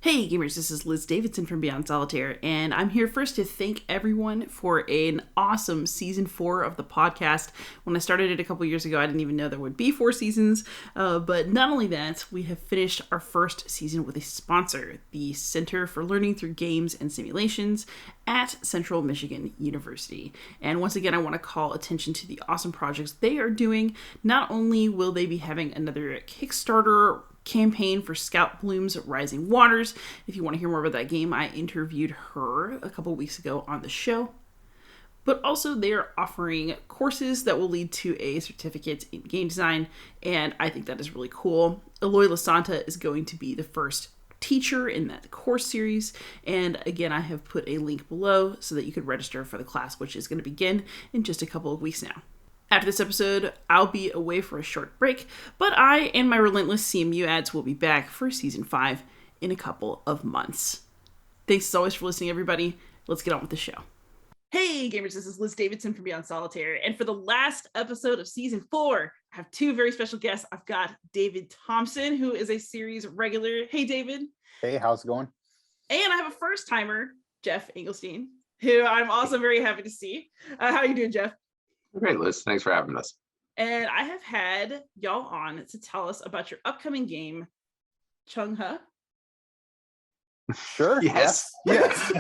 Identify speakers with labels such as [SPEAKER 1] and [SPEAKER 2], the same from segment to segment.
[SPEAKER 1] Hey gamers, this is Liz Davidson from Beyond Solitaire, and I'm here first to thank everyone for an awesome season 4 of the podcast. When I started it a couple years ago, I didn't even know there would be 4 seasons, but not only that, we have finished our first season with a sponsor, the Center for Learning Through Games and Simulations at Central Michigan University. And once again, I want to call attention to the awesome projects they are doing. Not only will they be having another Kickstarter campaign for Scout Bloom's Rising Waters. If you want to hear more about that game, I interviewed her a couple weeks ago on the show. But also they are offering courses that will lead to a certificate in game design, and I think that is really cool. Eloy Lasanta is going to be the first teacher in that course series, and again, I have put a link below so that you could register for the class, which is going to begin in just a couple of weeks now. After this episode, I'll be away for a short break, but I and my relentless CMU ads will be back for Season 5 in a couple of months. Thanks as always for listening, everybody. Let's get on with the show. Hey gamers, this is Liz Davidson from Beyond Solitaire, and for the last episode of Season 4, I have two very special guests. I've got David Thompson, who is a series regular. Hey David.
[SPEAKER 2] Hey, how's it going?
[SPEAKER 1] And I have a first-timer, Geoff Engelstein, who I'm also very happy to see. How are you doing, Geoff?
[SPEAKER 3] Great, Liz. Thanks for having us.
[SPEAKER 1] And I have had y'all on to tell us about your upcoming game, Changa.
[SPEAKER 2] Sure.
[SPEAKER 3] Yes.
[SPEAKER 2] Yes.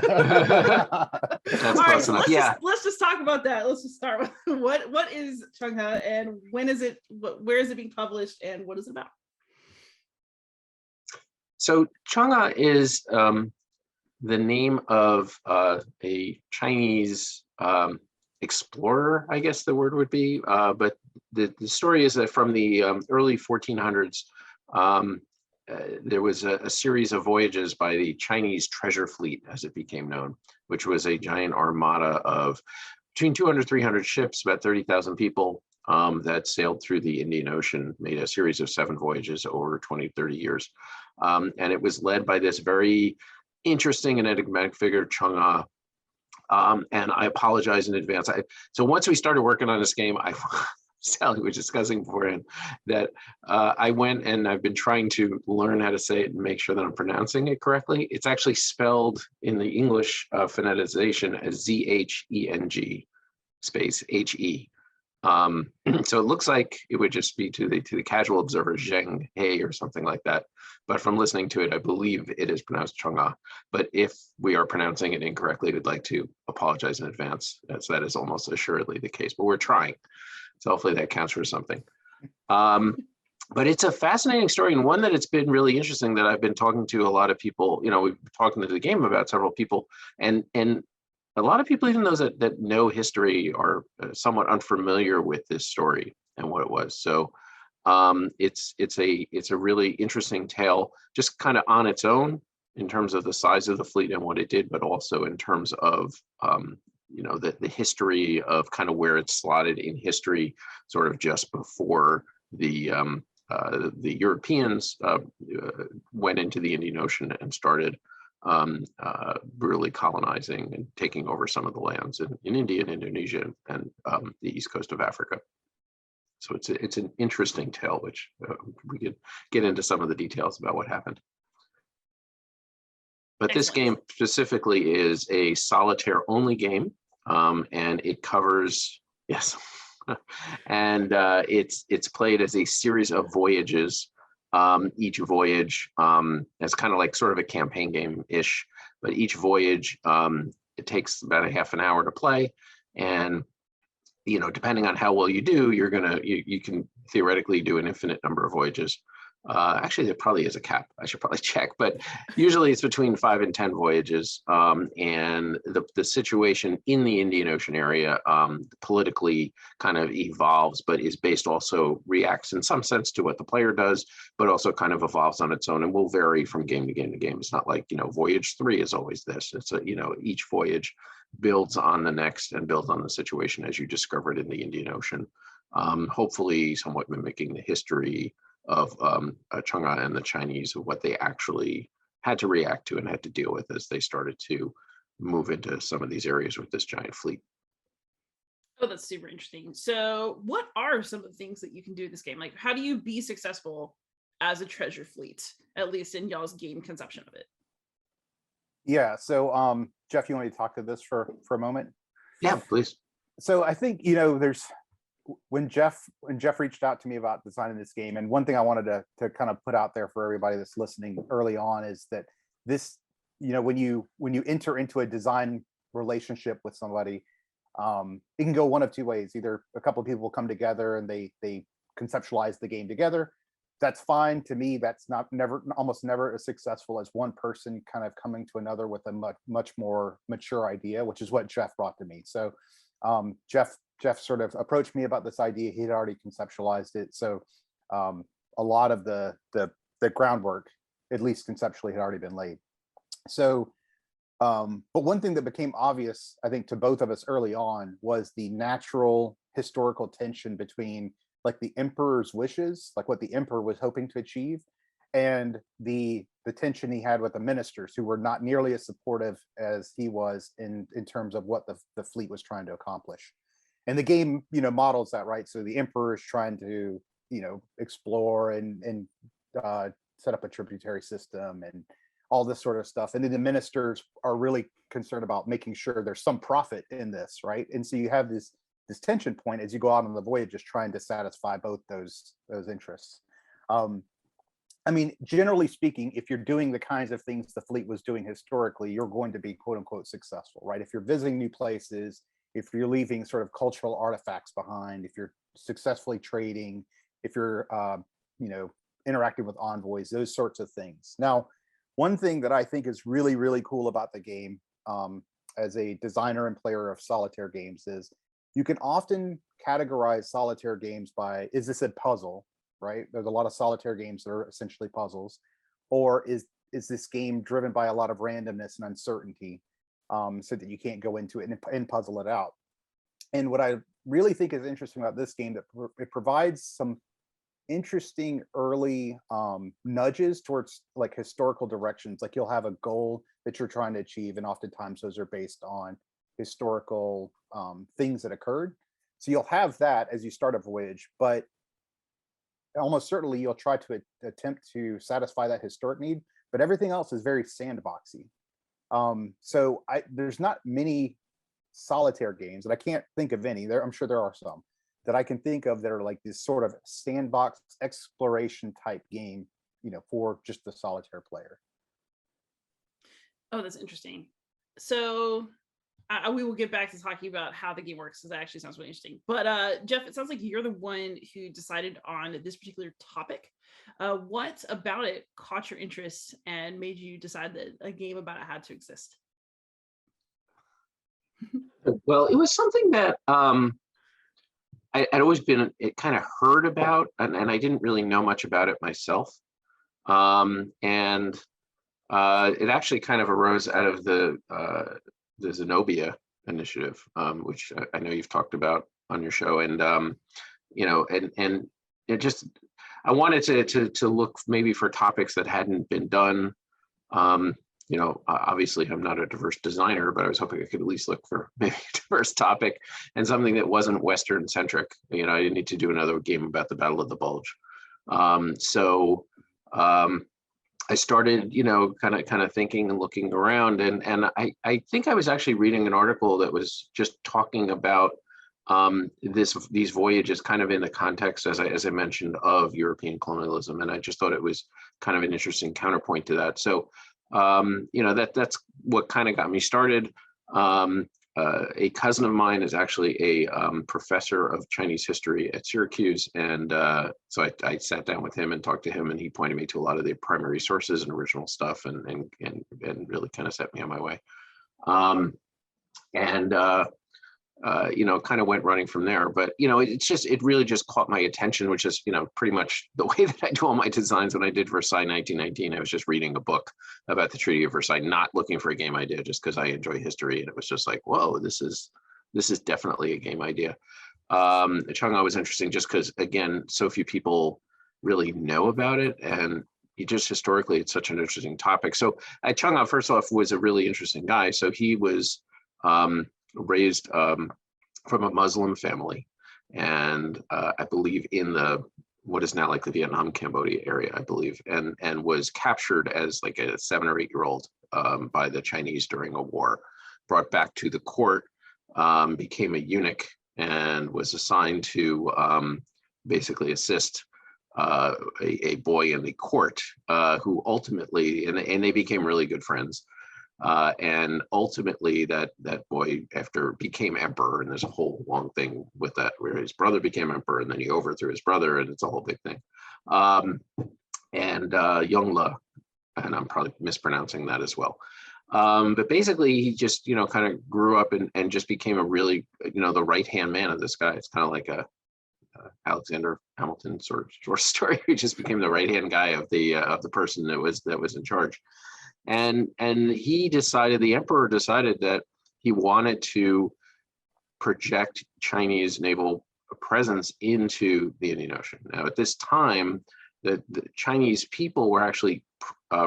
[SPEAKER 3] That's close enough.
[SPEAKER 1] Let's just talk about that. Let's just start with what is Changa and when is it? Where is it being published and what is it about?
[SPEAKER 3] So Changa is the name of a Chinese explorer, I guess the word would be. But the story is that from the early 1400s, there was a series of voyages by the Chinese treasure fleet, as it became known, which was a giant armada of between 200, 300 ships, about 30,000 people that sailed through the Indian Ocean, made a series of 7 voyages over 20, 30 years. And it was led by this very interesting and enigmatic figure, Changa. And I apologize in advance. So once we started working on this game, Sally was discussing beforehand that I went and I've been trying to learn how to say it and make sure that I'm pronouncing it correctly. It's actually spelled in the English phoneticization as Z-H-E-N-G space H-E. So it looks like it would just be to the casual observer, Zheng He or something like that. But from listening to it, I believe it is pronounced Changa. But if we are pronouncing it incorrectly, we'd like to apologize in advance, as that is almost assuredly the case. But we're trying. So hopefully that counts for something. But it's a fascinating story, and one that it's been really interesting that I've been talking to a lot of people. You know, we've been talking to the game about several people, and a lot of people, even those that know history, are somewhat unfamiliar with this story and what it was. So it's a really interesting tale, just kind of on its own in terms of the size of the fleet and what it did, but also in terms of the history of kind of where it's slotted in history, sort of just before the Europeans went into the Indian Ocean and started brutally colonizing and taking over some of the lands in India and Indonesia and the east coast of Africa. So it's an interesting tale, which we could get into some of the details about what happened. But this game specifically is a solitaire only game, and it covers, yes, and it's played as a series of voyages. Each voyage is kind of like sort of a campaign game-ish, but each voyage, it takes about a half an hour to play. And, depending on how well you do, you can theoretically do an infinite number of voyages. Actually, there probably is a cap. I should probably check, but usually it's between 5 and 10 voyages. And the situation in the Indian Ocean area politically kind of evolves, but is based also reacts in some sense to what the player does, but also kind of evolves on its own and will vary from game to game to game. It's not like, voyage 3 is always this. It's each voyage builds on the next and builds on the situation as you discover it in the Indian Ocean. Hopefully somewhat mimicking the history of Changa and the Chinese, of what they actually had to react to and had to deal with as they started to move into some of these areas with this giant fleet.
[SPEAKER 1] Oh, that's super interesting. So what are some of the things that you can do in this game? Like, how do you be successful as a treasure fleet, at least in y'all's game conception of it?
[SPEAKER 2] Yeah. So, Geoff, you want me to talk to this for a moment?
[SPEAKER 3] Yeah, please.
[SPEAKER 2] So I think, there's when Geoff reached out to me about designing this game, and one thing I wanted to kind of put out there for everybody that's listening early on is that this, when you enter into a design relationship with somebody, it can go one of two ways. Either a couple of people come together and they conceptualize the game together. That's fine. To me, that's almost never as successful as one person kind of coming to another with a much more mature idea, which is what Geoff brought to me. So Geoff sort of approached me about this idea. He had already conceptualized it. So a lot of the groundwork, at least conceptually, had already been laid. So, but one thing that became obvious, I think, to both of us early on was the natural historical tension between like the emperor's wishes, like what the emperor was hoping to achieve, and the tension he had with the ministers, who were not nearly as supportive as he was in terms of what the fleet was trying to accomplish. And the game, models that, right? So the emperor is trying to, explore and set up a tributary system and all this sort of stuff. And then the ministers are really concerned about making sure there's some profit in this, right? And so you have this tension point as you go out on the voyage, just trying to satisfy both those interests. I mean, generally speaking, if you're doing the kinds of things the fleet was doing historically, you're going to be quote unquote successful, right? If you're visiting new places, if you're leaving sort of cultural artifacts behind, if you're successfully trading, if you're, interacting with envoys, those sorts of things. Now, one thing that I think is really, really cool about the game, as a designer and player of solitaire games, is you can often categorize solitaire games by, is this a puzzle, right? There's a lot of solitaire games that are essentially puzzles. Or is this game driven by a lot of randomness and uncertainty, so that you can't go into it and puzzle it out? And what I really think is interesting about this game, that it provides some interesting early nudges towards like historical directions. Like you'll have a goal that you're trying to achieve, and oftentimes those are based on historical things that occurred. So you'll have that as you start a voyage, but almost certainly you'll try to attempt to satisfy that historic need, but everything else is very sandboxy. So there's not many solitaire games, and I can't think of any. I'm sure there are some that I can think of that are like this sort of sandbox exploration type game, for just the solitaire player.
[SPEAKER 1] Oh, that's interesting. So we will get back to talking about how the game works, because that actually sounds really interesting. But Geoff, it sounds like you're the one who decided on this particular topic. What about it caught your interest and made you decide that a game about it had to exist?
[SPEAKER 3] Well, it was something that I'd always been kind of heard about, and I didn't really know much about it myself. And it actually kind of arose out of the Zenobia initiative, which I know you've talked about on your show, and and it just, I wanted to look maybe for topics that hadn't been done. Obviously I'm not a diverse designer, but I was hoping I could at least look for maybe a diverse topic and something that wasn't Western centric. I didn't need to do another game about the Battle of the Bulge. So I started, kind of thinking and looking around, and I think I was actually reading an article that was just talking about these voyages kind of in the context, as I mentioned, of European colonialism, and I just thought it was kind of an interesting counterpoint to that. So that's what kind of got me started. A cousin of mine is actually a professor of Chinese history at Syracuse, and so I sat down with him and talked to him, and he pointed me to a lot of the primary sources and original stuff, and really kind of set me on my way. Kind of went running from there. But it really just caught my attention, which is pretty much the way that I do all my designs. When I did Versailles 1919, I was just reading a book about the Treaty of Versailles, not looking for a game idea, just because I enjoy history, and it was just like, whoa, this is definitely a game idea. Changa was interesting just because, again, so few people really know about it, and just historically it's such an interesting topic. So Changa, first off, was a really interesting guy. So he was raised from a Muslim family, and I believe in the what is now like the Vietnam, Cambodia area, I believe, and was captured as like a 7 or 8 year old by the Chinese during a war, brought back to the court, became a eunuch, and was assigned to basically assist a boy in the court who ultimately, and they became really good friends. And ultimately that boy after became emperor, and there's a whole long thing with that where his brother became emperor and then he overthrew his brother, and it's a whole big thing. And Yongle, and I'm probably mispronouncing that as well. But basically he just, kind of grew up and just became a really, the right-hand man of this guy. It's kind of like a Alexander Hamilton sort of short story. He just became the right-hand guy of the person that was in charge. And the emperor decided that he wanted to project Chinese naval presence into the Indian Ocean. Now, at this time, the Chinese people were actually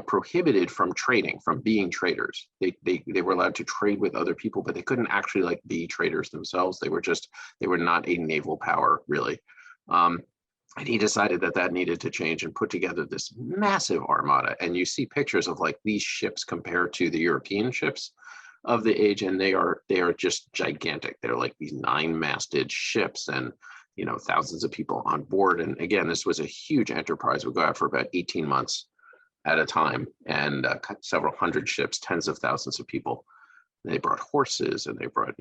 [SPEAKER 3] prohibited from trading, from being traders. They were allowed to trade with other people, but they couldn't actually like be traders themselves. They were not a naval power, really. And he decided that needed to change and put together this massive armada. And you see pictures of like these ships compared to the European ships of the age, and they are just gigantic. They're like these 9-masted ships, and thousands of people on board. And again, this was a huge enterprise. Would go out for about 18 months at a time, and several hundred ships, tens of thousands of people. They brought horses, and they brought,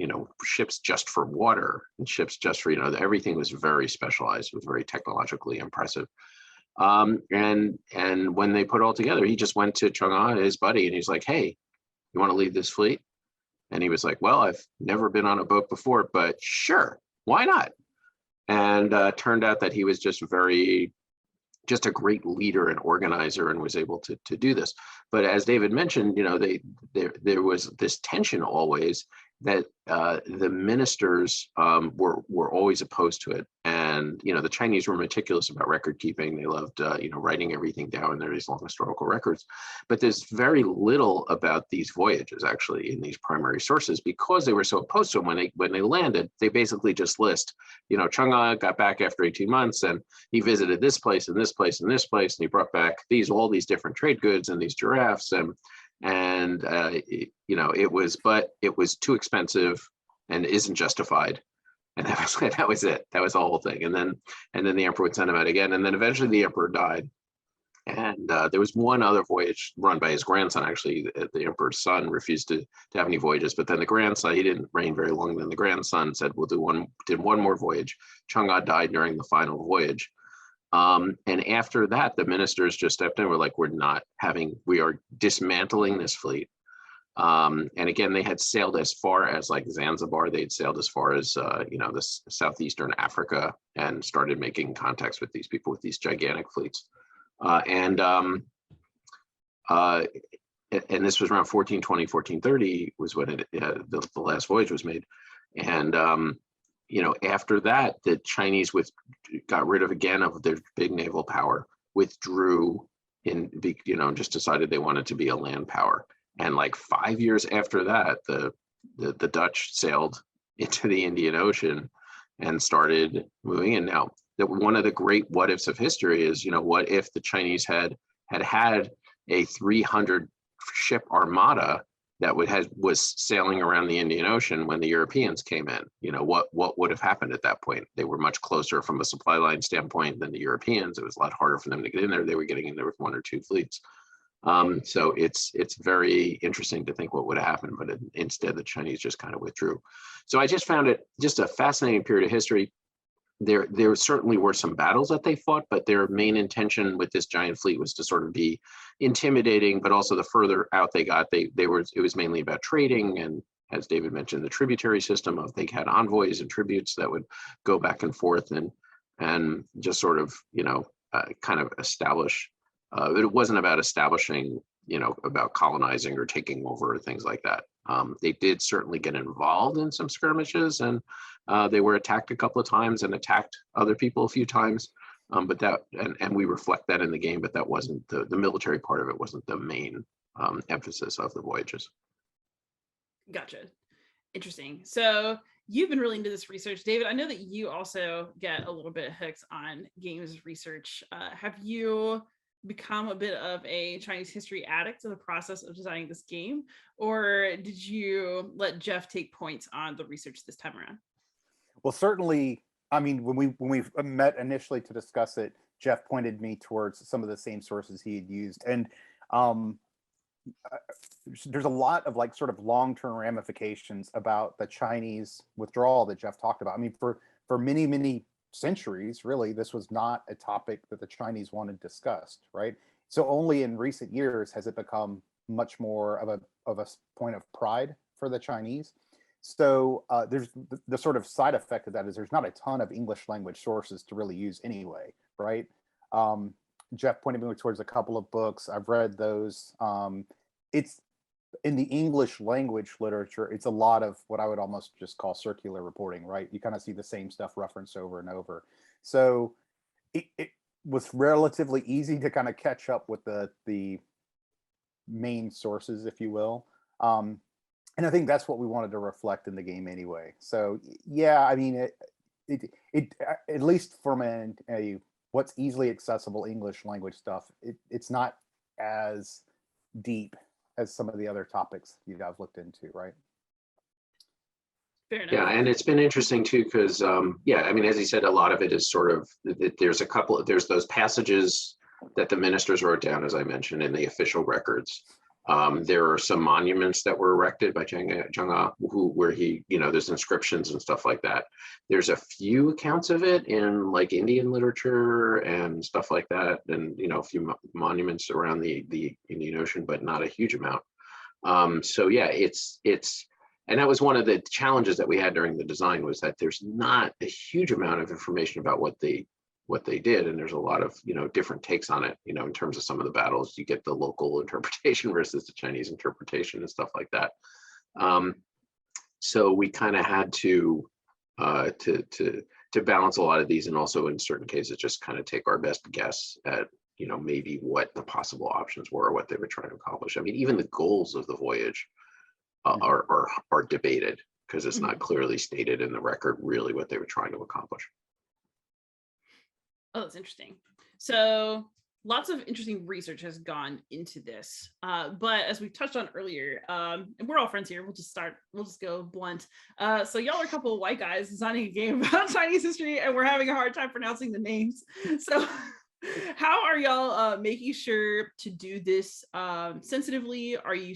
[SPEAKER 3] ships just for water, and ships just for, everything was very specialized, was very technologically impressive. And when they put it all together, he just went to Changa, his buddy, and he's like, hey, you want to lead this fleet? And he was like, well, I've never been on a boat before, but sure, why not? And turned out that he was just a great leader and organizer, and was able to do this. But as David mentioned, there was this tension always that the ministers were always opposed to it. And, the Chinese were meticulous about record keeping. They loved, writing everything down in these long historical records. But there's very little about these voyages actually in these primary sources, because they were so opposed to them. When they landed, they basically just list, Changa got back after 18 months and he visited this place and this place and this place, and he brought back all these different trade goods and these giraffes, it was too expensive and isn't justified. And that was it. That was the whole thing. And then the emperor would send him out again. And then eventually the emperor died. And there was one other voyage run by his grandson. Actually, the emperor's son refused to have any voyages. But then the grandson, he didn't reign very long. Then the grandson said, did one more voyage. Changa died during the final voyage. And after that, the ministers just stepped in. We're like, we are dismantling this fleet. And again, they had sailed as far as like Zanzibar. They'd sailed as far as, the southeastern Africa, and started making contacts with these people with these gigantic fleets. And this was around 1420, 1430 was when the last voyage was made. And, after that, the Chinese got rid of again of their big naval power, withdrew just decided they wanted to be a land power. And like 5 years after that, the Dutch sailed into the Indian Ocean and started moving in. Now, one of the great what ifs of history is, what if the Chinese had a 300 ship armada that was sailing around the Indian Ocean when the Europeans came in? What would have happened at that point? They were much closer from a supply line standpoint than the Europeans. It was a lot harder for them to get in there. They were getting in there with 1 or 2 fleets. So it's very interesting to think what would have happened, but instead the Chinese just kind of withdrew. So I just found it just a fascinating period of history. There certainly were some battles that they fought, but their main intention with this giant fleet was to sort of be intimidating, but also the further out they got, it was mainly about trading. And as David mentioned, the tributary system of they had envoys and tributes that would go back and forth and just sort of, kind of establish. It wasn't about establishing, about colonizing or taking over or things like that. They did certainly get involved in some skirmishes, and they were attacked a couple of times and attacked other people a few times. But that, and we reflect that in the game, but that wasn't the military part of it wasn't the main emphasis of the voyages.
[SPEAKER 1] Gotcha. Interesting. So you've been really into this research. David, I know that you also get a little bit hooked on games research. Have you become a bit of a Chinese history addict in the process of designing this game, or did you let Geoff take points on the research this time around?
[SPEAKER 2] Well, certainly, I mean, when we met initially to discuss it, Geoff pointed me towards some of the same sources he had used, and um, there's a lot of like sort of long-term ramifications about the Chinese withdrawal that Geoff talked about. I mean, for many centuries, really, this was not a topic that the Chinese wanted discussed, right? So only in recent years has it become much more of a point of pride for the Chinese. So there's the sort of side effect of that is there's not a ton of English language sources to really use anyway, right? Um, Geoff pointed me towards a couple of books. I've read those. It's in the English language literature, it's a lot of what I would almost just call circular reporting, right? You kind of see the same stuff referenced over and over. So it was relatively easy to kind of catch up with the main sources, if you will. And I think that's what we wanted to reflect in the game anyway. So yeah, I mean, it at least from a what's easily accessible English language stuff, it's not as deep as some of the other topics you guys looked into, right?
[SPEAKER 1] Fair enough.
[SPEAKER 3] Yeah, and it's been interesting too, because yeah, I mean, as he said, a lot of it is sort of, there's those passages that the ministers wrote down, as I mentioned, in the official records. There are some monuments that were erected by Zheng He, where he, there's inscriptions and stuff like that. There's a few accounts of it in like Indian literature and stuff like that, and a few monuments around the Indian Ocean, but not a huge amount. So yeah, it's and that was one of the challenges that we had during the design, was that there's not a huge amount of information about what they did, and there's a lot of different takes on it. In terms of some of the battles, you get the local interpretation versus the Chinese interpretation and stuff like that. So we kind of had to balance a lot of these, and also in certain cases just kind of take our best guess at maybe what the possible options were or what they were trying to accomplish. I mean, even the goals of the voyage are debated, because it's not clearly stated in the record really what they were trying to accomplish.
[SPEAKER 1] Oh, that's interesting. So lots of interesting research has gone into this. But as we touched on earlier, and we're all friends here, we'll just go blunt. So y'all are a couple of white guys designing a game about Chinese history, and we're having a hard time pronouncing the names. So how are y'all making sure to do this sensitively? Are you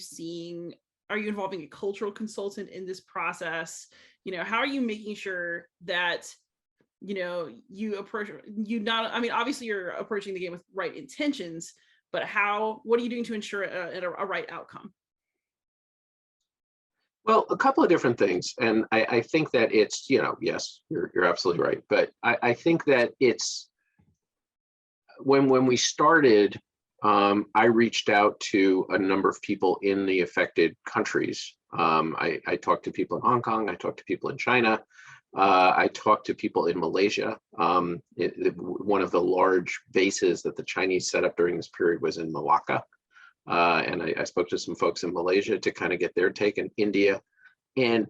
[SPEAKER 1] involving a cultural consultant in this process? How are you making sure that obviously you're approaching the game with right intentions, but what are you doing to ensure a right outcome?
[SPEAKER 3] Well, a couple of different things. And I think that it's, yes, you're absolutely right. But I think that it's, when we started, I reached out to a number of people in the affected countries. I talked to people in Hong Kong, I talked to people in China, I talked to people in Malaysia. One of the large bases that the Chinese set up during this period was in Malacca. And I spoke to some folks in Malaysia to kind of get their take, in India. And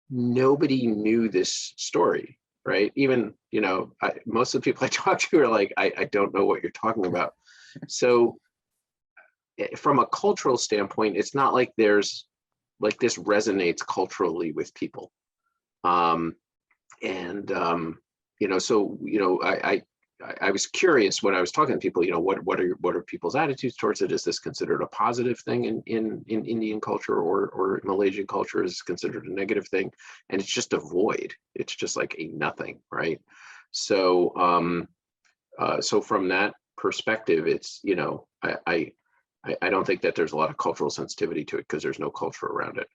[SPEAKER 3] nobody knew this story, right? Even, most of the people I talked to are like, I don't know what you're talking about. So from a cultural standpoint, it's not like there's like this resonates culturally with people. I was curious when I was talking to people, what are people's attitudes towards it? Is this considered a positive thing in Indian culture, or Malaysian culture? Is considered a negative thing? And it's just a void. It's just like a nothing, right? So so from that perspective, it's, I don't think that there's a lot of cultural sensitivity to it, because there's no culture around it.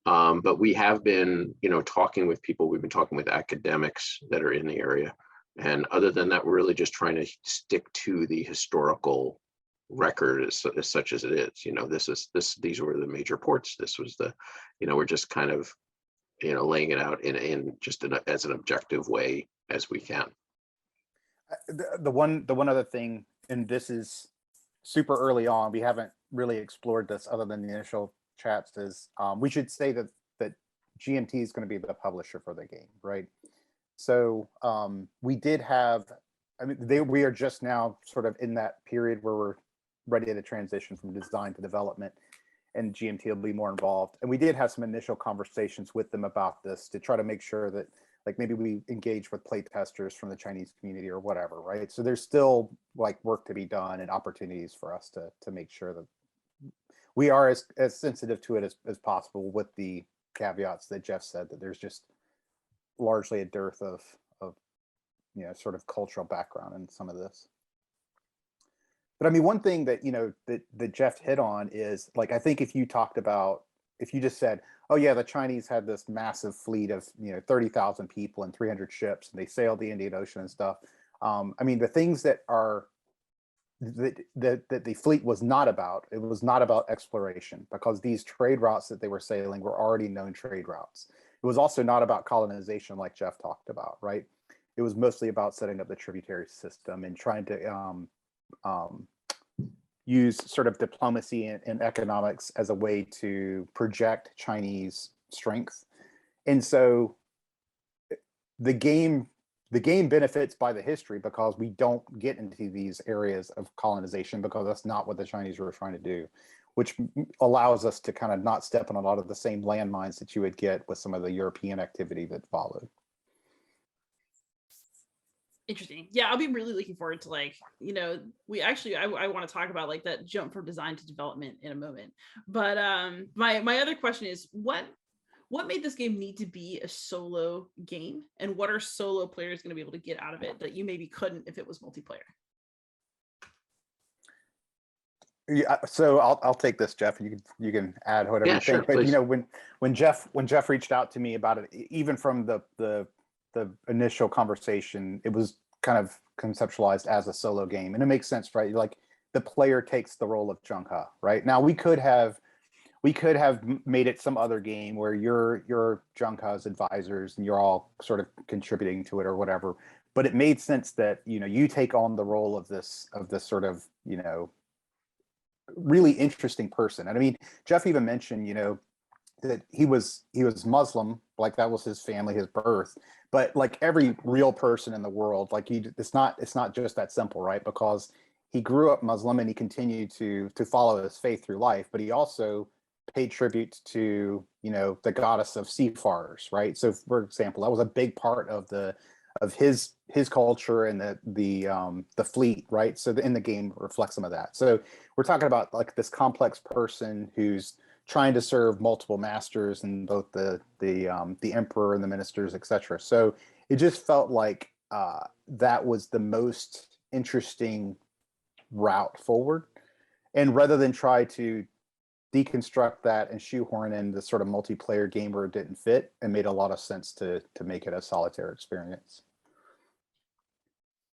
[SPEAKER 3] But we have been, talking with people. We've been talking with academics that are in the area. And other than that, we're really just trying to stick to the historical record as such as it is. These were the major ports. This was we're just kind of, laying it out as an objective way as we can.
[SPEAKER 2] The one other thing, and this is super early on, we haven't really explored this other than the initial chats, is we should say that GMT is going to be the publisher for the game, right? So we did have, I mean, we are just now sort of in that period where we're ready to transition from design to development, and GMT will be more involved. And we did have some initial conversations with them about this to try to make sure that, like, maybe we engage with play testers from the Chinese community or whatever, right? So there's still like work to be done and opportunities for us to make sure that we are as sensitive to it as possible, with the caveats that Geoff said, that there's just largely a dearth of sort of cultural background in some of this. But I mean, one thing that that Geoff hit on is, like, I think if you just said, oh yeah, the Chinese had this massive fleet of 30,000 people and 300 ships, and they sailed the Indian Ocean and stuff. I mean, the things that the fleet was not about, it was not about exploration, because these trade routes that they were sailing were already known trade routes. It was also not about colonization, like Geoff talked about, right? It was mostly about setting up the tributary system and trying to use sort of diplomacy and economics as a way to project Chinese strength. And so the game benefits by the history, because we don't get into these areas of colonization, because that's not what the Chinese were trying to do, which allows us to kind of not step on a lot of the same landmines that you would get with some of the European activity that followed.
[SPEAKER 1] Interesting. Yeah, I'll be really looking forward to, like, we actually, I want to talk about like that jump from design to development in a moment. But my other question is, what made this game need to be a solo game, and what are solo players going to be able to get out of it that you maybe couldn't if it was multiplayer?
[SPEAKER 2] Yeah, so I'll take this, Geoff. You can add whatever you think. But
[SPEAKER 3] please.
[SPEAKER 2] When Geoff reached out to me about it, even from the initial conversation, it was kind of conceptualized as a solo game, and it makes sense, right? Like, the player takes the role of Zheng He, right? Now we could have made it some other game where you're Zheng He's advisors and you're all sort of contributing to it or whatever. But it made sense that you take on the role of this sort of really interesting person. And I mean, Geoff even mentioned that he was Muslim, like that was his family, his birth. But like every real person in the world, like it's not just that simple, right? Because he grew up Muslim and he continued to follow his faith through life, but he also paid tribute to the goddess of seafarers, right? So, for example, that was a big part of his culture and the fleet, right? So in the game reflects some of that. So we're talking about like this complex person who's trying to serve multiple masters, and both the emperor and the ministers, etc. So it just felt like that was the most interesting route forward. And rather than try to deconstruct that and shoehorn in the sort of multiplayer game where it didn't fit, it made a lot of sense to make it a solitaire experience.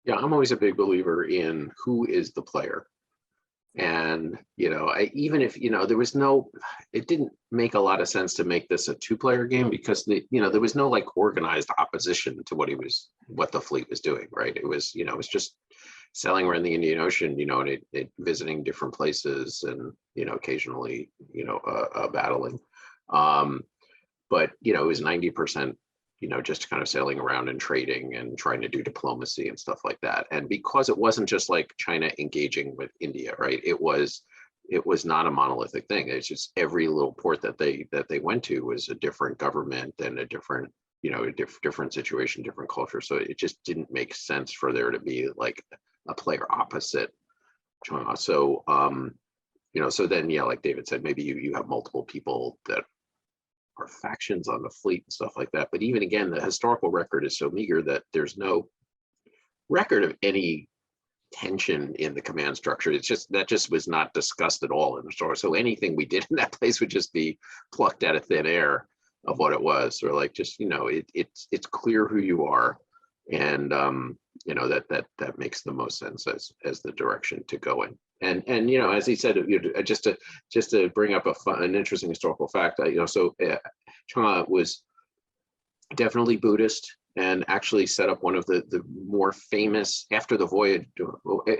[SPEAKER 3] Yeah, I'm always a big believer in who is the player. And, even if, there was it didn't make a lot of sense to make this a 2-player game, because there was no like organized opposition to what the fleet was doing, right? It was just sailing around the Indian Ocean, and it visiting different places and, occasionally, battling. But, it was 90%, just kind of sailing around and trading and trying to do diplomacy and stuff like that. And because it wasn't just like China engaging with India, right? It was not a monolithic thing. It's just every little port that they went to was a different government and a different, different situation, different culture. So it just didn't make sense for there to be like a player opposite Changa. So, so then, yeah, like David said, maybe you have multiple people that are factions on the fleet and stuff like that. But even again, the historical record is so meager that there's no record of any tension in the command structure. That just was not discussed at all in the story. So anything we did in that place would just be plucked out of thin air of what it was. Or like, just, it's clear who you are. And, that makes the most sense as the direction to go in. And as he said, just to bring up an interesting historical fact, Changa was definitely Buddhist, and actually set up one of the more famous, after the voyage,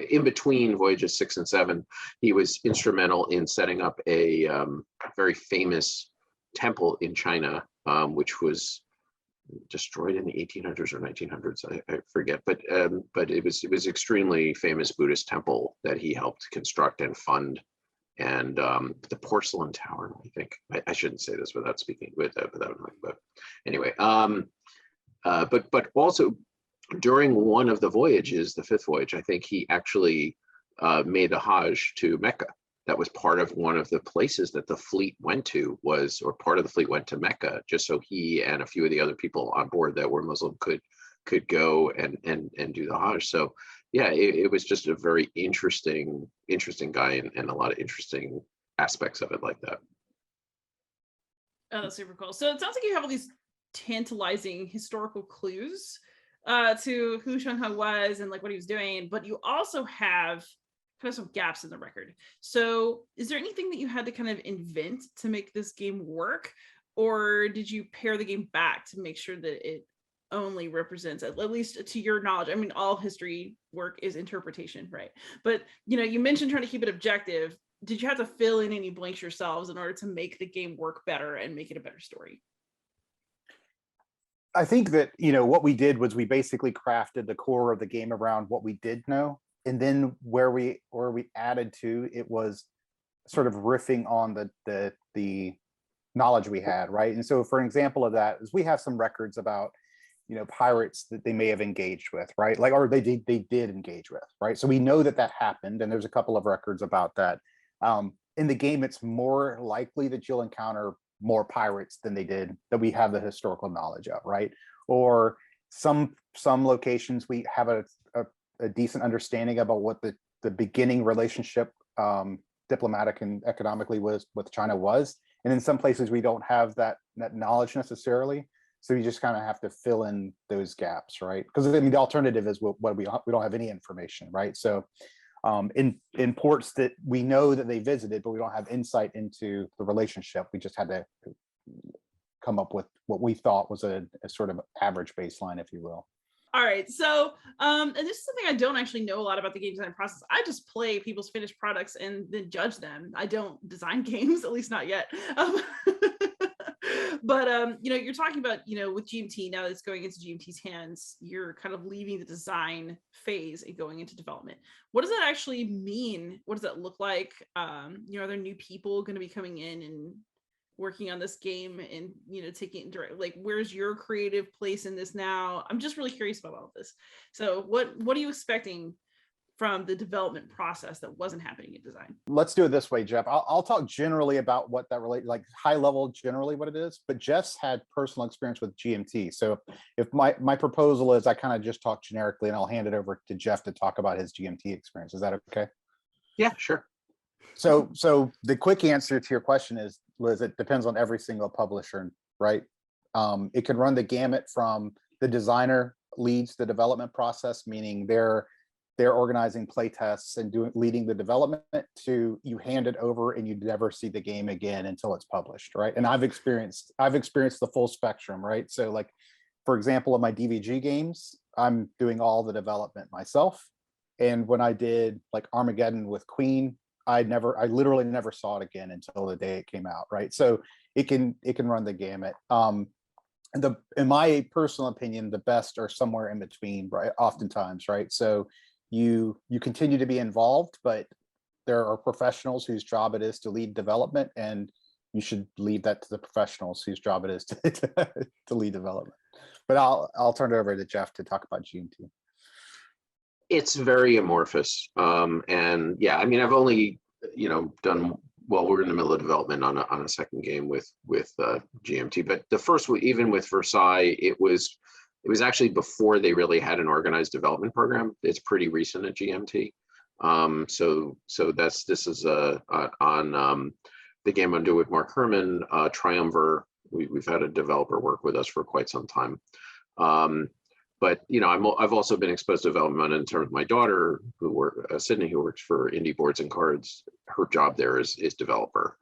[SPEAKER 3] in between voyages 6 and 7, he was instrumental in setting up a very famous temple in China which was destroyed in the 1800s or 1900s. I forget, but it was extremely famous Buddhist temple that he helped construct and fund. And the porcelain tower, I think I shouldn't say this without speaking without but anyway, but also during one of the voyages, the fifth voyage, I think he actually made a Hajj to Mecca. That was part of one of the places that the fleet went to or part of the fleet went to Mecca, just so he and a few of the other people on board that were Muslim could go and do the Hajj. So yeah, it was just a very interesting guy and a lot of interesting aspects of it like that.
[SPEAKER 1] Oh, that's super cool. So it sounds like you have all these tantalizing historical clues to who Zheng He was and like what he was doing, but you also have kind of some gaps in the record. So is there anything that you had to kind of invent to make this game work, or did you pare the game back to make sure that it only represents, at least to your knowledge, I mean, all history work is interpretation, right? But you mentioned trying to keep it objective. Did you have to fill in any blanks yourselves in order to make the game work better and make it a better story?
[SPEAKER 2] I think that what we did was we basically crafted the core of the game around what we did know, and then where we added to it was sort of riffing on the knowledge we had, right? And so for an example of that is we have some records about pirates that they may have engaged with, right? Like, or they did engage with, right? So we know that happened, and there's a couple of records about that. In the game, it's more likely that you'll encounter more pirates than that we have the historical knowledge of, right? Or some locations we have a decent understanding about what the beginning relationship, diplomatic and economically, was with China was, and in some places we don't have that knowledge necessarily. So you just kind of have to fill in those gaps, right? Because I mean, the alternative is what we don't have any information, right? So in ports that we know that they visited, but we don't have insight into the relationship, we just had to come up with what we thought was a sort of average baseline, if you will.
[SPEAKER 1] All right, so and this is something I don't actually know a lot about the game design process. I just play people's finished products and then judge them. I don't design games, at least not yet. But you're talking about, with GMT, now that it's going into GMT's hands, you're kind of leaving the design phase and going into development. What does that actually mean? What does that look like? Are there new people going to be coming in and working on this game and taking it direct? Like, where's your creative place in this now? I'm just really curious about all of this. So what are you expecting from the development process that wasn't happening in design? Let's
[SPEAKER 2] do it this way, Geoff. I'll talk generally about what that relates, like high level, generally what it is, but Geoff's had personal experience with GMT. So if my proposal is I kind of just talk generically, and I'll hand it over to Geoff to talk about his GMT experience. Is that okay?
[SPEAKER 3] Yeah, sure.
[SPEAKER 2] So the quick answer to your question is, Liz, it depends on every single publisher, right? It can run the gamut from the designer leads the development process, meaning they're organizing play tests and leading the development, to you hand it over and you never see the game again until it's published, right? And I've experienced the full spectrum, right? So like, for example, of my DVG games, I'm doing all the development myself. And when I did like Armageddon with Queen, I literally never saw it again until the day it came out, right? So it can run the gamut. In my personal opinion, the best are somewhere in between, right? Oftentimes, right? So you continue to be involved, but there are professionals whose job it is to lead development, and you should leave that to the professionals whose job it is to lead development. But I'll turn it over to Geoff to talk about GMT.
[SPEAKER 3] It's very amorphous, and yeah, I mean, I've only done, well, we're in the middle of development on a second game with GMT, but the first one, even with Versailles, it was actually before they really had an organized development program. It's pretty recent at GMT. So this is on the game I'm doing with Mark Herman, Triumvir. We've had a developer work with us for quite some time. But I've also been exposed to development in terms of my daughter, Sydney, who works for Indie Boards and Cards. Her job there is developer.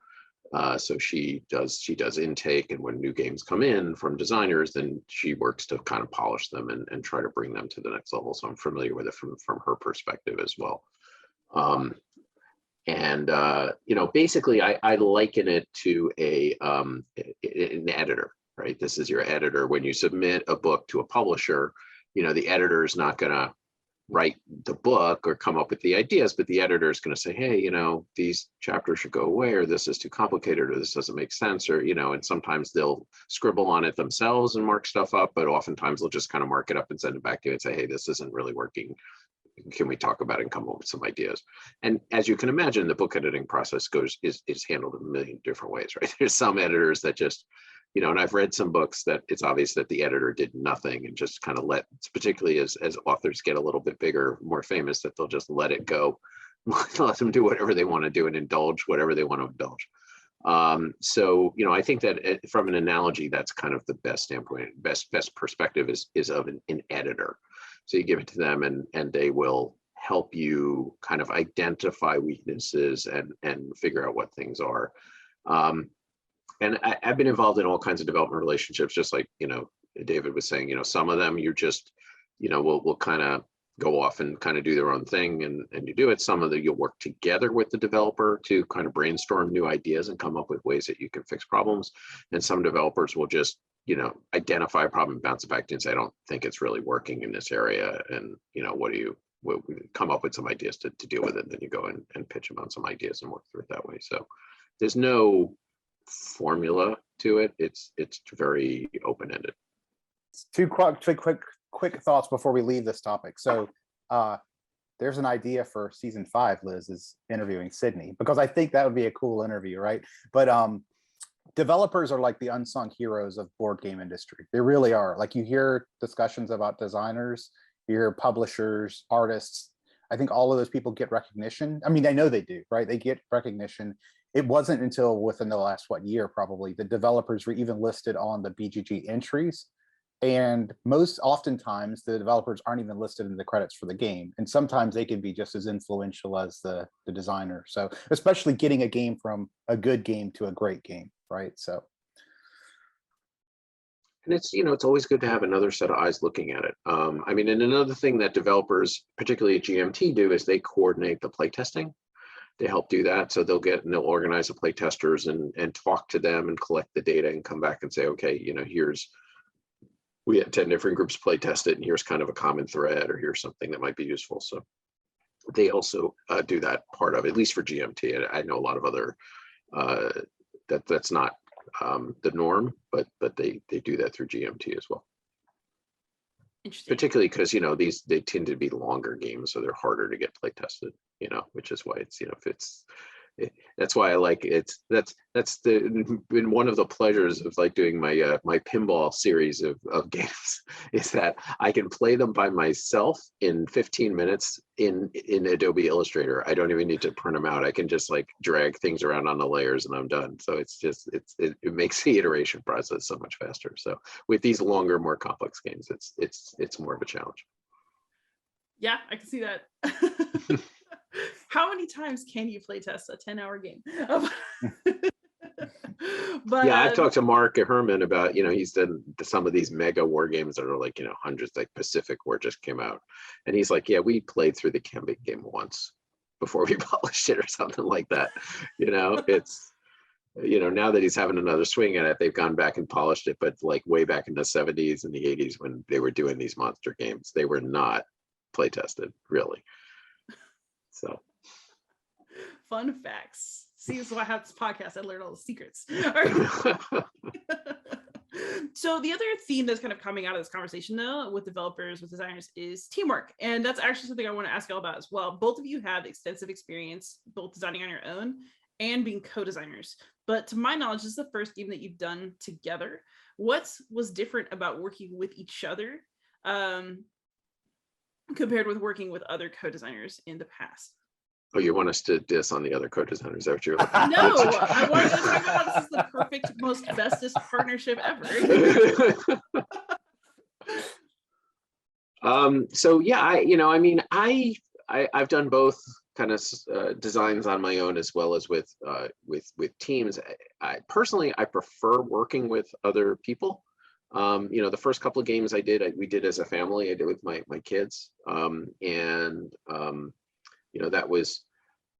[SPEAKER 3] So she does intake, and when new games come in from designers, then she works to kind of polish them and try to bring them to the next level. So I'm familiar with it from her perspective as well. Basically I liken it to an editor. right? This is your editor. When you submit a book to a publisher, the editor is not going to write the book or come up with the ideas, but the editor is going to say, hey, these chapters should go away, or this is too complicated, or this doesn't make sense, or, and sometimes they'll scribble on it themselves and mark stuff up, but oftentimes they'll just kind of mark it up and send it back to you and say, hey, this isn't really working. Can we talk about it and come up with some ideas? And as you can imagine, the book editing process is handled in a million different ways, right? There's some editors that just, and I've read some books that it's obvious that the editor did nothing and just kind of particularly as authors get a little bit bigger, more famous, that they'll just let it go, let them do whatever they want to do and indulge whatever they want to indulge. So, I think that from an analogy, that's kind of the best standpoint, best perspective is of an editor. So you give it to them and they will help you kind of identify weaknesses and figure out what things are. And I've been involved in all kinds of development relationships, just like, David was saying, some of them you're just, will kind of go off and kind of do their own thing and you do it. Some of them you'll work together with the developer to kind of brainstorm new ideas and come up with ways that you can fix problems. And some developers will just, identify a problem, bounce it back to you and say, I don't think it's really working in this area. And, we'll come up with some ideas to deal with it. And then you go and pitch them on some ideas and work through it that way. So there's no formula to it. It's very open-ended.
[SPEAKER 2] Two quick thoughts before we leave this topic. So there's an idea for season 5, Liz, is interviewing Sydney, because I think that would be a cool interview, right? But developers are like the unsung heroes of board game industry. They really are. Like, you hear discussions about designers, you hear publishers, artists. I think all of those people get recognition. I mean, I know they do, right? They get recognition. It wasn't until within the last year probably, the developers were even listed on the BGG entries. And most oftentimes the developers aren't even listed in the credits for the game. And sometimes they can be just as influential as the designer. So especially getting a game from a good game to a great game, right? So.
[SPEAKER 3] And it's, it's always good to have another set of eyes looking at it. I mean, and another thing that developers, particularly at GMT, do is they coordinate the playtesting. They help do that. So they'll organize the playtesters and talk to them and collect the data and come back and say, okay, we had 10 different groups play test it, and here's kind of a common thread, or here's something that might be useful. So they also do that part of it, at least for GMT. I know a lot of other that's not the norm, but they do that through GMT as well.
[SPEAKER 1] Interesting.
[SPEAKER 3] Particularly because they tend to be longer games, so they're harder to get play tested. Which is why it's that's why I like it. That's been one of the pleasures of like doing my my pinball series of games, is that I can play them by myself in 15 minutes in Adobe Illustrator. I don't even need to print them out. I can just like drag things around on the layers and I'm done. So it makes the iteration process so much faster. So with these longer, more complex games, it's more of a challenge.
[SPEAKER 1] Yeah, I can see that. How many times can you play test a 10-hour game? But
[SPEAKER 3] yeah, I've talked to Mark Herman about, he's done some of these mega war games that are like, hundreds, like Pacific War just came out. And he's like, yeah, we played through the Gambit game once before we published it or something like that. It's, now that he's having another swing at it, they've gone back and polished it. But like way back in the 70s and the 80s, when they were doing these monster games, they were not play tested, really. So
[SPEAKER 1] fun facts. See, this is why I have this podcast. I learned all the secrets. All right. So the other theme that's kind of coming out of this conversation, though, with developers, with designers, is teamwork. And that's actually something I want to ask you all about as well. Both of you have extensive experience both designing on your own and being co-designers. But to my knowledge, this is the first game that you've done together. What was different about working with each other compared with working with other co-designers in the past?
[SPEAKER 3] Oh, you want us to diss on the other co-designers? Is that what you're looking at?
[SPEAKER 1] No, I wanted to talk about this is the perfect, most bestest partnership ever.
[SPEAKER 3] So yeah, I've done both kind of designs on my own as well as with teams. I personally prefer working with other people. The first couple of games we did as a family. I did with my kids, that was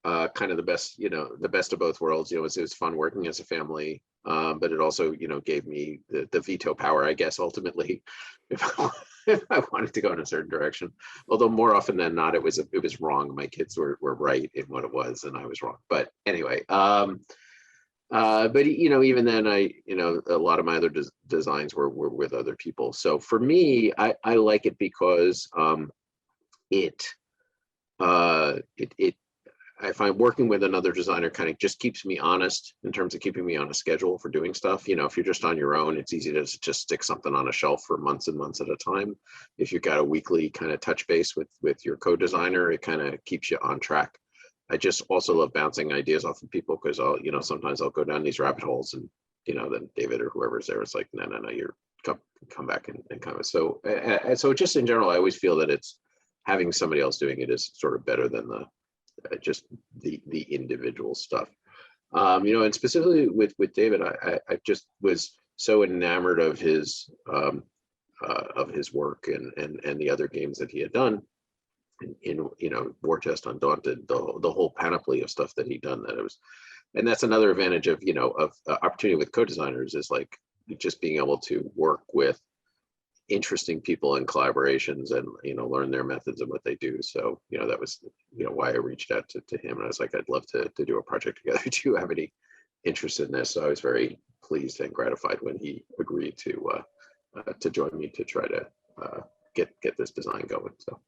[SPEAKER 3] kind of the best, the best of both worlds. It was fun working as a family, but it also, gave me the veto power, I guess, ultimately, if if I wanted to go in a certain direction. Although more often than not, it was wrong. My kids were right in what it was, and I was wrong. But anyway, but even then, a lot of my other designs were with other people. So for me, I like it because it I find working with another designer kind of just keeps me honest in terms of keeping me on a schedule for doing stuff. If you're just on your own, it's easy to just stick something on a shelf for months and months at a time. If you've got a weekly kind of touch base with your co-designer, it kind of keeps you on track. I just also love bouncing ideas off of people because sometimes I'll go down these rabbit holes and, then David or whoever's there is like, no, you're come back and kind of, so just in general, I always feel that it's having somebody else doing it is sort of better than just the individual stuff. And specifically with David, I just was so enamored of his work and the other games that he had done in War Chest, Undaunted, the whole panoply of stuff that he'd done, that it was. And that's another advantage of opportunity with co-designers, is like just being able to work with interesting people in collaborations and learn their methods and what they do. So that was why I reached out to him, and I was like, I'd love to do a project together. Do you have any interest in this? So I was very pleased and gratified when he agreed to join me to try to get this design going. So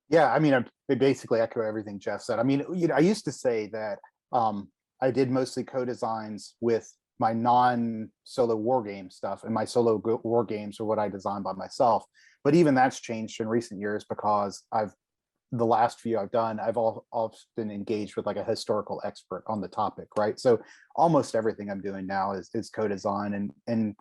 [SPEAKER 2] yeah, I mean, I basically echo everything Geoff said. I mean, I used to say that I did mostly co-designs with my non-solo war game stuff, and my solo war games are what I designed by myself. But even that's changed in recent years, because the last few I've done, I've often engaged with like a historical expert on the topic, right? So almost everything I'm doing now is co-design, and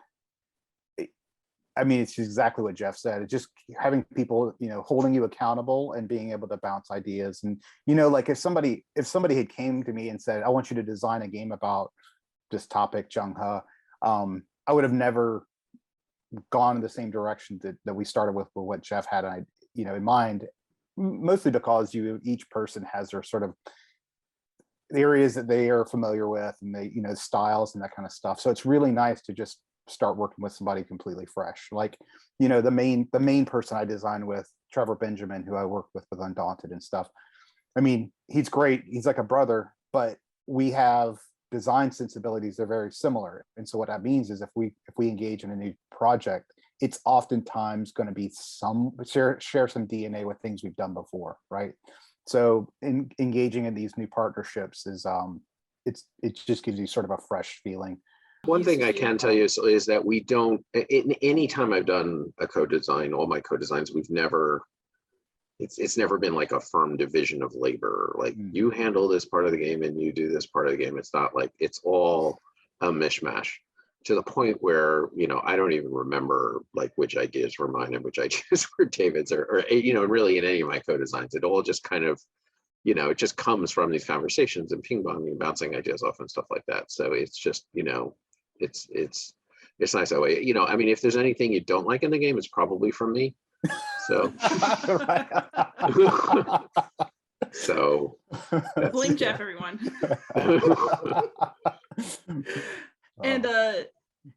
[SPEAKER 2] I mean, it's exactly what Geoff said. It's just having people, holding you accountable and being able to bounce ideas. And, like if somebody had came to me and said, I want you to design a game about this topic, Zheng He, I would have never gone in the same direction that we started with what Geoff had, in mind, mostly because each person has their sort of areas that they are familiar with, and they, styles and that kind of stuff. So it's really nice to just start working with somebody completely fresh. Like, the main person I designed with, Trevor Benjamin, who I worked with Undaunted and stuff. I mean, he's great. He's like a brother, but we have design sensibilities that are very similar. And so what that means is if we engage in a new project, it's oftentimes going to be share some DNA with things we've done before, right? So engaging in these new partnerships is it just gives you sort of a fresh feeling.
[SPEAKER 3] One thing I can tell you is that we don't, in any time I've done a co-design, all my co-designs, it's never been like a firm division of labor. Like you handle this part of the game and you do this part of the game. It's not like it's all a mishmash, to the point where, I don't even remember like which ideas were mine and which ideas were David's, or really in any of my co-designs. It all just kind of, it just comes from these conversations and ping ponging and bouncing ideas off and stuff like that. So it's just, it's nice that way. I mean, if there's anything you don't like in the game, it's probably from me. So, so
[SPEAKER 1] blame Geoff, everyone. And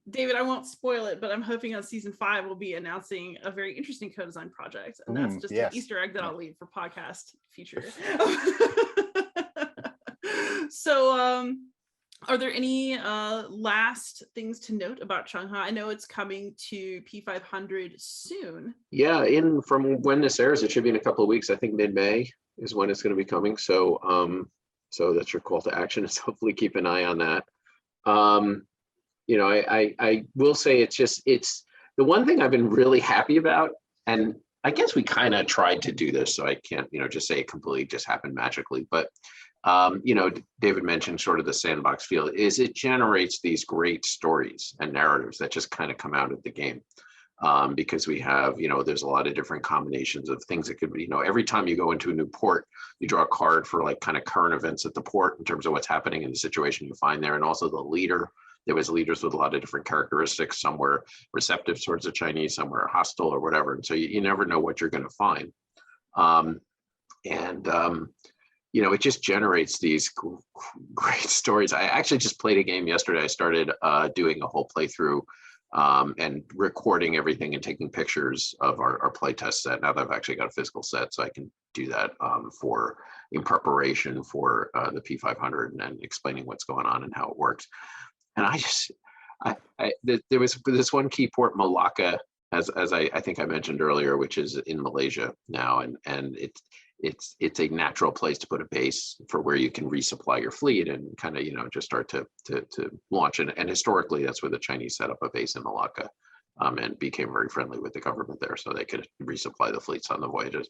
[SPEAKER 1] David, I won't spoil it, but I'm hoping on season 5 we'll be announcing a very interesting co-design project, and that's just an Easter egg that I'll leave for podcast future. So, are there any last things to note about Changa? I know it's coming to P500 soon.
[SPEAKER 3] Yeah, from when this airs, it should be in a couple of weeks. I think mid-May is when it's going to be coming. So, so that's your call to action, is hopefully keep an eye on that. I will say it's the one thing I've been really happy about, and I guess we kind of tried to do this, so I can't, just say it completely just happened magically, but David mentioned sort of the sandbox feel, is it generates these great stories and narratives that just kind of come out of the game. Because we have, there's a lot of different combinations of things that could be, every time you go into a new port, you draw a card for like kind of current events at the port in terms of what's happening in the situation you find there. And also the leader, there was leaders with a lot of different characteristics. Some were receptive towards the Chinese, some were hostile or whatever. And so you never know what you're going to find. And it just generates these great stories. I actually just played a game yesterday. I started doing a whole playthrough and recording everything and taking pictures of our playtest set. Now that I've actually got a physical set, so I can do that in preparation for the P500 and explaining what's going on and how it works. And there was this one key port, Malacca, as I think I mentioned earlier, which is in Malaysia now, and it's a natural place to put a base for where you can resupply your fleet and kind of just start to launch. And historically, that's where the Chinese set up a base in Malacca, and became very friendly with the government there, so they could resupply the fleets on the voyages.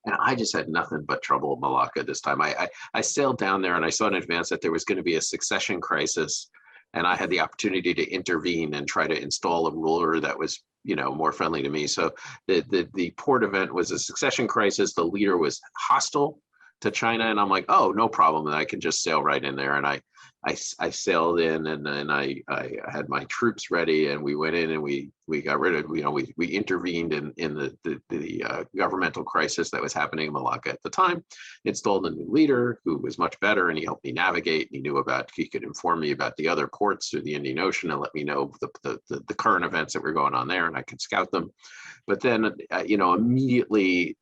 [SPEAKER 3] And I just had nothing but trouble with Malacca this time. I sailed down there and I saw in advance that there was going to be a succession crisis, and I had the opportunity to intervene and try to install a ruler that was more friendly to me. So the port event was a succession crisis. The leader was hostile to China, and I'm like, oh, no problem, and I can just sail right in there. And I sailed in, and then I had my troops ready, and we went in and we got rid of, we intervened in the governmental crisis that was happening in Malacca at the time, installed a new leader who was much better, and he helped me navigate. He could inform me about the other ports through the Indian Ocean and let me know the current events that were going on there, and I could scout them. But then, immediately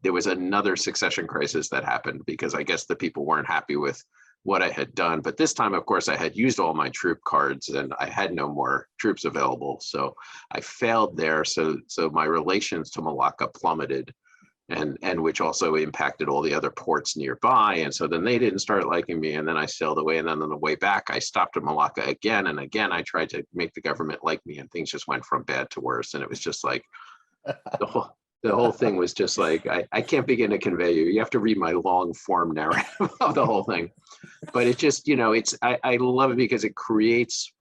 [SPEAKER 3] there was another succession crisis that happened, because I guess the people weren't happy with what I had done. But this time, of course, I had used all my troop cards and I had no more troops available. So I failed there. So my relations to Malacca plummeted, and which also impacted all the other ports nearby. And so then they didn't start liking me. And then I sailed away. And then on the way back, I stopped at Malacca again. And again, I tried to make the government like me, and things just went from bad to worse. And it was just like the whole thing was just like, I can't begin to convey you. You have to read my long form narrative of the whole thing. But it just, I love it because it creates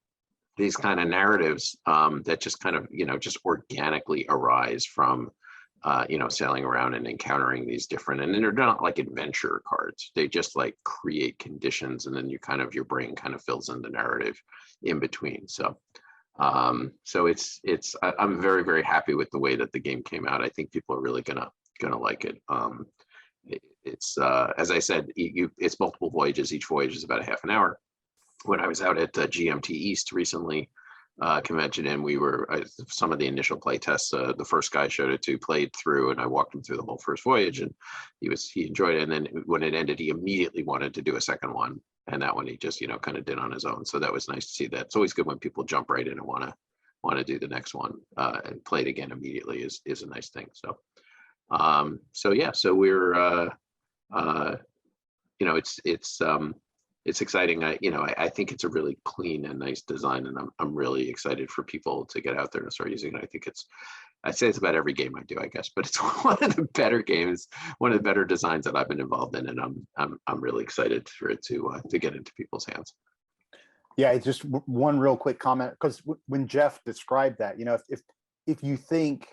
[SPEAKER 3] these kind of narratives that just kind of, just organically arise from, sailing around and encountering these different, and then they're not like adventure cards. They just like create conditions, and then your brain kind of fills in the narrative in between. So I'm very, very happy with the way that the game came out. I think people are really gonna like it. It's as I said, it's multiple voyages. Each voyage is about a half an hour. When I was out at GMT East recently convention, and we were some of the initial play tests, the first guy I showed it to played through, and I walked him through the whole first voyage, and he enjoyed it. And then when it ended, he immediately wanted to do a second one. And that one he just, kind of did on his own. So that was nice to see that. It's always good when people jump right in and want to do the next one and play it again immediately is a nice thing. So, so we're, it's exciting. I think it's a really clean and nice design, and I'm really excited for people to get out there and start using it. I'd say it's about every game I do, I guess, but it's one of the better games, one of the better designs that I've been involved in, and I'm really excited for it to get into people's hands.
[SPEAKER 2] Yeah, it's just one real quick comment, because when Geoff described that, if you think,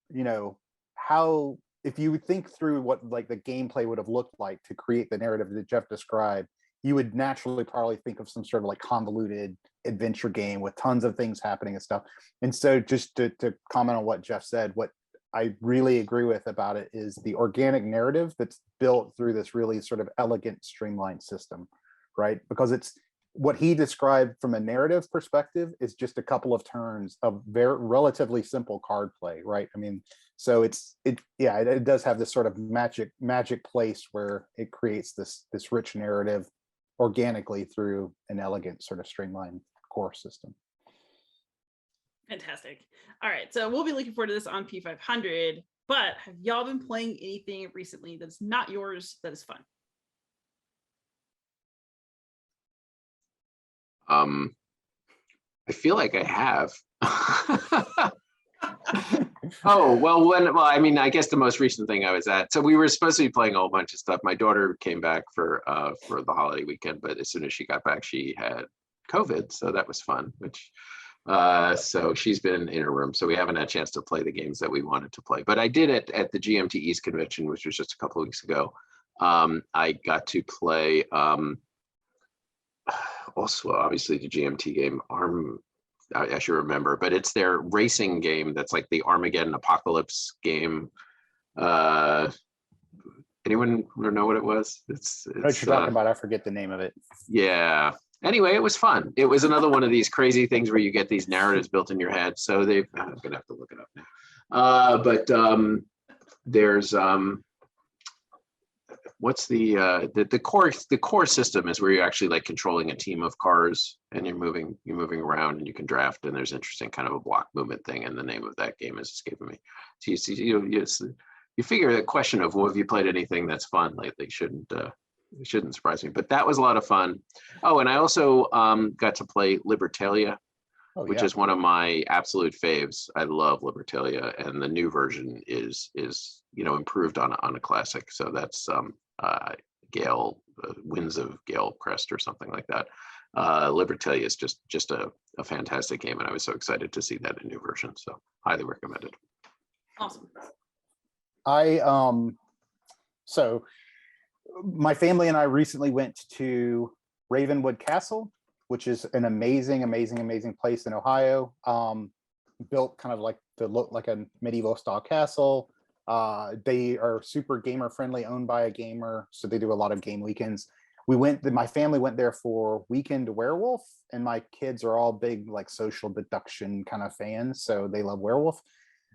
[SPEAKER 2] if you would think through what like the gameplay would have looked like to create the narrative that Geoff described, you would naturally probably think of some sort of like convoluted adventure game with tons of things happening and stuff. And so just to comment on what Geoff said, what I really agree with about it is the organic narrative that's built through this really sort of elegant, streamlined system, right? Because it's what he described from a narrative perspective is just a couple of turns of very relatively simple card play, right? I mean, so it does have this sort of magic place where it creates this rich narrative organically through an elegant sort of streamlined core system.
[SPEAKER 1] Fantastic. All right, so we'll be looking forward to this on P500, but have y'all been playing anything recently that's not yours that is fun?
[SPEAKER 3] I feel like I have. I guess the most recent thing I was at, so we were supposed to be playing a whole bunch of stuff. My daughter came back for the holiday weekend, but as soon as she got back, she had COVID, so that was fun, so she's been in her room, so we haven't had a chance to play the games that we wanted to play. But I did it at the GMT East convention, which was just a couple of weeks ago. I got to play also obviously the GMT game I should remember, but it's their racing game that's like the Armageddon Apocalypse game. Anyone know what it was? It's
[SPEAKER 2] what you're talking about. I forget the name of it.
[SPEAKER 3] Yeah. Anyway, it was fun. It was another one of these crazy things where you get these narratives built in your head. So I'm gonna have to look it up now. But there's what's the core system is where you're actually like controlling a team of cars and you're moving around and you can draft, and there's interesting kind of a block movement thing, and the name of that game is escaping me. So you see, you figure the question of, well, have you played anything that's fun lately shouldn't surprise me, but that was a lot of fun. Oh, and I also got to play Libertalia, which is one of my absolute faves. I love Libertalia, and the new version is improved on a classic. So that's Gale Winds of Gale Crest or something like that. Libertalia is just a fantastic game, and I was so excited to see that in new version. So highly recommended.
[SPEAKER 1] Awesome.
[SPEAKER 2] So my family and I recently went to Ravenwood Castle, which is an amazing place in Ohio. Built kind of like to look like a medieval style castle. They are super gamer friendly, owned by a gamer, so they do a lot of game weekends. My family went there for Weekend Werewolf, and my kids are all big like social deduction kind of fans, so they love Werewolf.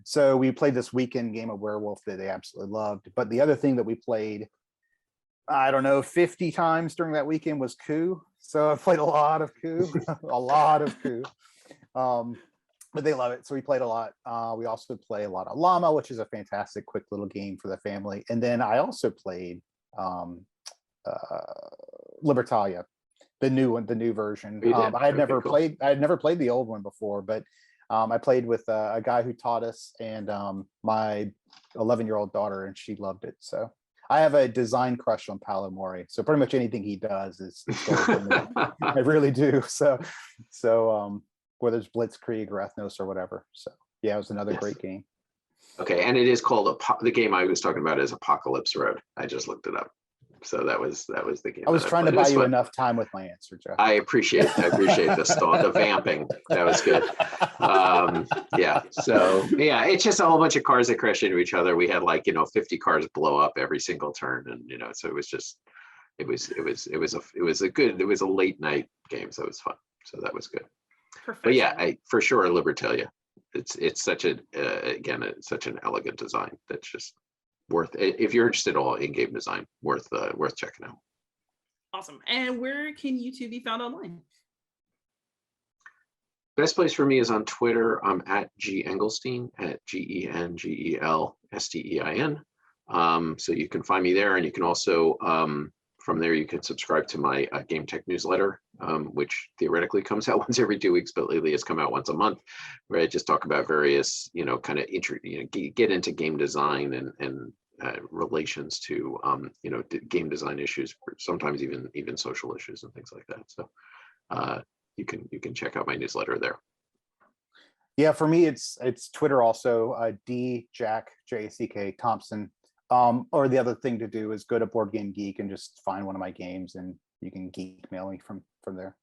[SPEAKER 2] So we played this weekend game of Werewolf that they absolutely loved. But the other thing that we played, I don't know, 50 times during that weekend was Coup. So I played a lot of Coup, a lot of Coup. But they love it. So we played a lot. We also play a lot of Llama, which is a fantastic, quick little game for the family. And then I also played Libertalia, the new version. I had never played the old one before, but I played with a guy who taught us, and my 11-year-old daughter, and she loved it. So I have a design crush on Paolo Mori. So pretty much anything he does is I really do. So whether it's Blitzkrieg or Ethnos or whatever. So yeah, it was another great game.
[SPEAKER 3] Okay, and it is called the game I was talking about is Apocalypse Road. I just looked it up. So that was the game.
[SPEAKER 2] I was trying to buy you enough time with my answer, Jeff.
[SPEAKER 3] I appreciate the vamping. That was good. Yeah. So yeah, it's just a whole bunch of cars that crash into each other. We had 50 cars blow up every single turn, and so it was a late night game, so it was fun. So that was good. But yeah, for sure, Libertalia. It's such such an elegant design that's just worth, if you're interested at all in game design, worth checking out.
[SPEAKER 1] Awesome. And where can you two be found online?
[SPEAKER 3] Best place for me is on Twitter. I'm at G Engelstein, at GENGELSTEIN. So you can find me there, and you can also from there you can subscribe to my Game Tech newsletter, which theoretically comes out once every 2 weeks, but lately it's come out once a month, where I just talk about various kind of get into game design and relations to game design issues, sometimes even social issues and things like that. So you can check out my newsletter there.
[SPEAKER 2] Yeah, for me it's Twitter also, Jack Thompson. Or the other thing to do is go to Board Game Geek and just find one of my games, and you can geek mail me from there.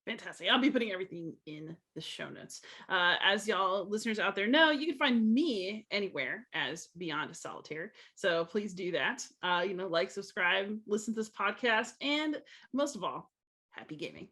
[SPEAKER 1] Fantastic. I'll be putting everything in the show notes. As y'all listeners out there know, you can find me anywhere as Beyond Solitaire. So please do that. Like, subscribe, listen to this podcast, and most of all, happy gaming.